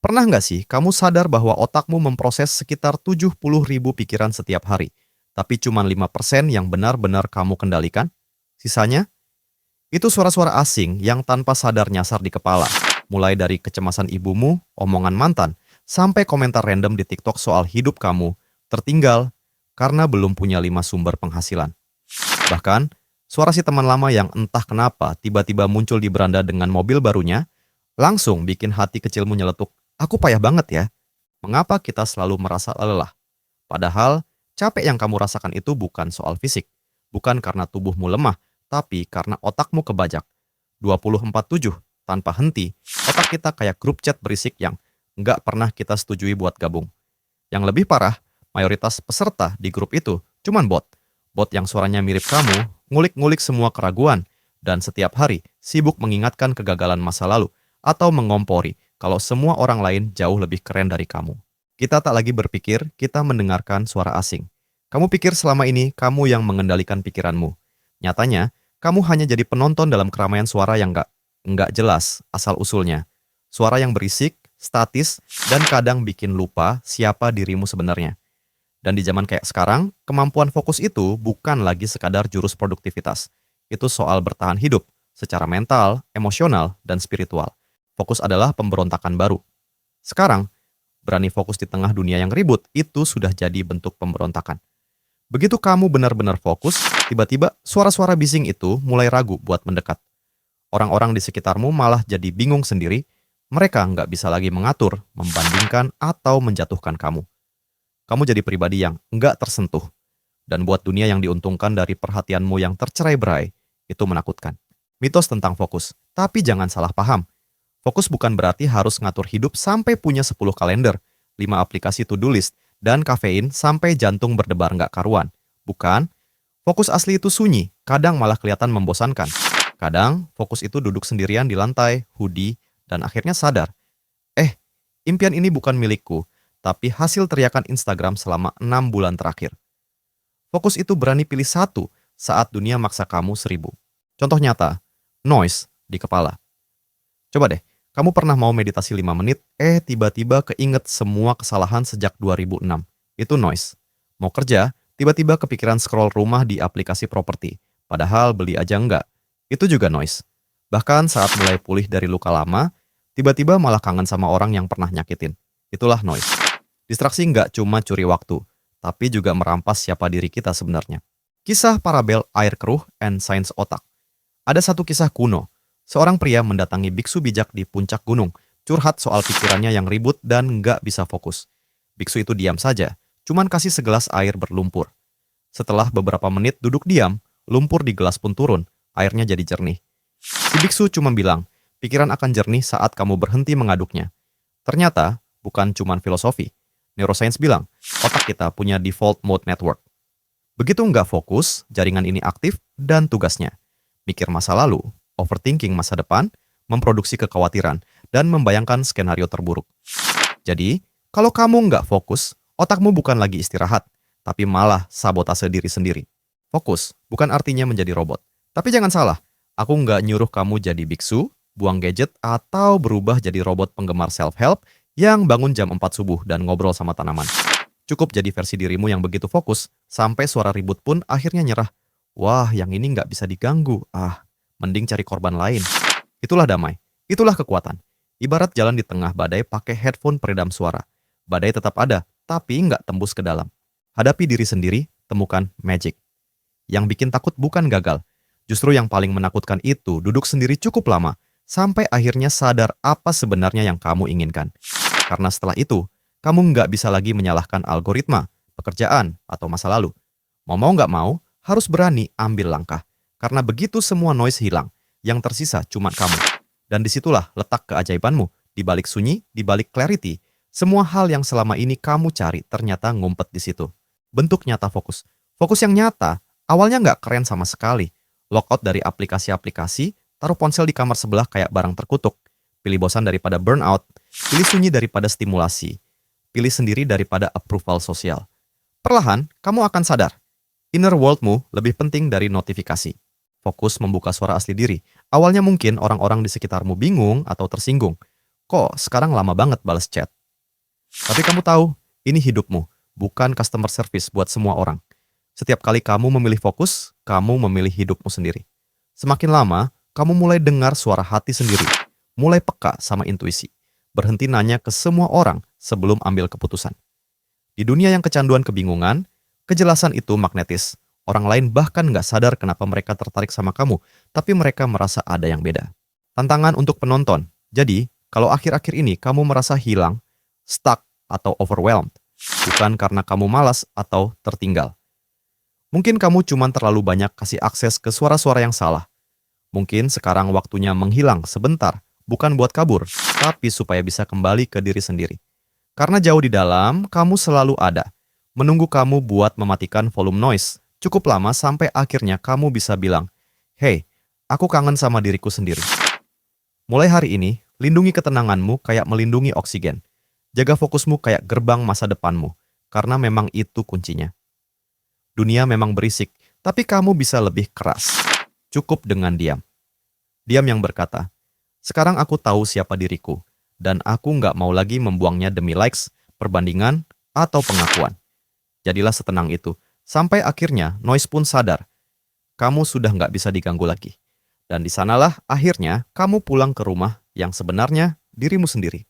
Pernah nggak sih kamu sadar bahwa otakmu memproses sekitar 70.000 pikiran setiap hari, tapi cuma 5% yang benar-benar kamu kendalikan? Sisanya, itu suara-suara asing yang tanpa sadar nyasar di kepala, mulai dari kecemasan ibumu, omongan mantan, sampai komentar random di TikTok soal hidup kamu, tertinggal karena belum punya 5 sumber penghasilan. Bahkan, suara si teman lama yang entah kenapa tiba-tiba muncul di beranda dengan mobil barunya, langsung bikin hati kecilmu nyeletuk, aku payah banget ya. Mengapa kita selalu merasa lelah? Padahal, capek yang kamu rasakan itu bukan soal fisik. Bukan karena tubuhmu lemah, tapi karena otakmu kebajak. 24/7, tanpa henti, otak kita kayak grup chat berisik yang nggak pernah kita setujui buat gabung. Yang lebih parah, mayoritas peserta di grup itu cuman bot. Bot yang suaranya mirip kamu, ngulik-ngulik semua keraguan, dan setiap hari sibuk mengingatkan kegagalan masa lalu atau mengompori kalau semua orang lain jauh lebih keren dari kamu. Kita tak lagi berpikir, kita mendengarkan suara asing. Kamu pikir selama ini kamu yang mengendalikan pikiranmu. Nyatanya, kamu hanya jadi penonton dalam keramaian suara yang nggak jelas asal-usulnya. Suara yang berisik, statis, dan kadang bikin lupa siapa dirimu sebenarnya. Dan di zaman kayak sekarang, kemampuan fokus itu bukan lagi sekadar jurus produktivitas. Itu soal bertahan hidup secara mental, emosional, dan spiritual. Fokus adalah pemberontakan baru. Sekarang, berani fokus di tengah dunia yang ribut, itu sudah jadi bentuk pemberontakan. Begitu kamu benar-benar fokus, tiba-tiba suara-suara bising itu mulai ragu buat mendekat. Orang-orang di sekitarmu malah jadi bingung sendiri, mereka nggak bisa lagi mengatur, membandingkan, atau menjatuhkan kamu. Kamu jadi pribadi yang nggak tersentuh. Dan buat dunia yang diuntungkan dari perhatianmu yang tercerai-berai, itu menakutkan. Mitos tentang fokus, tapi jangan salah paham. Fokus bukan berarti harus ngatur hidup sampai punya 10 kalender, 5 aplikasi to-do list, dan kafein sampai jantung berdebar nggak karuan. Bukan, fokus asli itu sunyi, kadang malah kelihatan membosankan. Kadang, fokus itu duduk sendirian di lantai, hoodie, dan akhirnya sadar, impian ini bukan milikku, tapi hasil teriakan Instagram selama 6 bulan terakhir. Fokus itu berani pilih satu saat dunia maksa kamu 1000. Contoh nyata, noise di kepala. Coba deh, kamu pernah mau meditasi 5 menit, tiba-tiba keinget semua kesalahan sejak 2006. Itu noise. Mau kerja, tiba-tiba kepikiran scroll rumah di aplikasi properti. Padahal beli aja enggak. Itu juga noise. Bahkan saat mulai pulih dari luka lama, tiba-tiba malah kangen sama orang yang pernah nyakitin. Itulah noise. Distraksi nggak cuma curi waktu, tapi juga merampas siapa diri kita sebenarnya. Kisah parabel air keruh and sains otak. Ada satu kisah kuno. Seorang pria mendatangi biksu bijak di puncak gunung, curhat soal pikirannya yang ribut dan nggak bisa fokus. Biksu itu diam saja, cuman kasih segelas air berlumpur. Setelah beberapa menit duduk diam, lumpur di gelas pun turun, airnya jadi jernih. Si biksu cuma bilang, pikiran akan jernih saat kamu berhenti mengaduknya. Ternyata, bukan cuman filosofi. Neuroscience bilang, otak kita punya default mode network. Begitu nggak fokus, jaringan ini aktif dan tugasnya. Mikir masa lalu, overthinking masa depan, memproduksi kekhawatiran, dan membayangkan skenario terburuk. Jadi, kalau kamu nggak fokus, otakmu bukan lagi istirahat, tapi malah sabotase diri sendiri. Fokus bukan artinya menjadi robot. Tapi jangan salah, aku nggak nyuruh kamu jadi biksu, buang gadget, atau berubah jadi robot penggemar self-help yang bangun jam 4 subuh dan ngobrol sama tanaman. Cukup jadi versi dirimu yang begitu fokus, sampai suara ribut pun akhirnya nyerah. Wah, yang ini nggak bisa diganggu. Mending cari korban lain. Itulah damai. Itulah kekuatan. Ibarat jalan di tengah badai pakai headphone peredam suara. Badai tetap ada, tapi nggak tembus ke dalam. Hadapi diri sendiri, temukan magic. Yang bikin takut bukan gagal. Justru yang paling menakutkan itu duduk sendiri cukup lama, sampai akhirnya sadar apa sebenarnya yang kamu inginkan. Karena setelah itu, kamu nggak bisa lagi menyalahkan algoritma, pekerjaan, atau masa lalu. Mau nggak mau, harus berani ambil langkah. Karena begitu semua noise hilang, yang tersisa cuma kamu. Dan disitulah letak keajaibanmu, di balik sunyi, di balik clarity. Semua hal yang selama ini kamu cari ternyata ngumpet di situ. Bentuk nyata fokus. Fokus yang nyata, awalnya nggak keren sama sekali. Lockout dari aplikasi-aplikasi, taruh ponsel di kamar sebelah kayak barang terkutuk. Pilih bosan daripada burnout, pilih sunyi daripada stimulasi, pilih sendiri daripada approval sosial. Perlahan, kamu akan sadar, inner worldmu lebih penting dari notifikasi. Fokus membuka suara asli diri. Awalnya mungkin orang-orang di sekitarmu bingung atau tersinggung. kok sekarang lama banget balas chat? Tapi kamu tahu, ini hidupmu, bukan customer service buat semua orang. Setiap kali kamu memilih fokus, kamu memilih hidupmu sendiri. Semakin lama, kamu mulai dengar suara hati sendiri, mulai peka sama intuisi, berhenti nanya ke semua orang sebelum ambil keputusan. Di dunia yang kecanduan kebingungan, kejelasan itu magnetis. Orang lain bahkan nggak sadar kenapa mereka tertarik sama kamu, tapi mereka merasa ada yang beda. Tantangan untuk penonton. Jadi, kalau akhir-akhir ini kamu merasa hilang, stuck, atau overwhelmed, bukan karena kamu malas atau tertinggal. Mungkin kamu cuma terlalu banyak kasih akses ke suara-suara yang salah. Mungkin sekarang waktunya menghilang sebentar, bukan buat kabur, tapi supaya bisa kembali ke diri sendiri. Karena jauh di dalam, kamu selalu ada, menunggu kamu buat mematikan volume noise. Cukup lama sampai akhirnya kamu bisa bilang, "Hey, aku kangen sama diriku sendiri." Mulai hari ini, lindungi ketenanganmu kayak melindungi oksigen. Jaga fokusmu kayak gerbang masa depanmu, karena memang itu kuncinya. Dunia memang berisik, tapi kamu bisa lebih keras. Cukup dengan diam. Diam yang berkata, "Sekarang aku tahu siapa diriku, dan aku nggak mau lagi membuangnya demi likes, perbandingan, atau pengakuan." Jadilah setenang itu. Sampai akhirnya noise pun sadar, kamu sudah nggak bisa diganggu lagi. Dan di sanalah akhirnya kamu pulang ke rumah yang sebenarnya dirimu sendiri.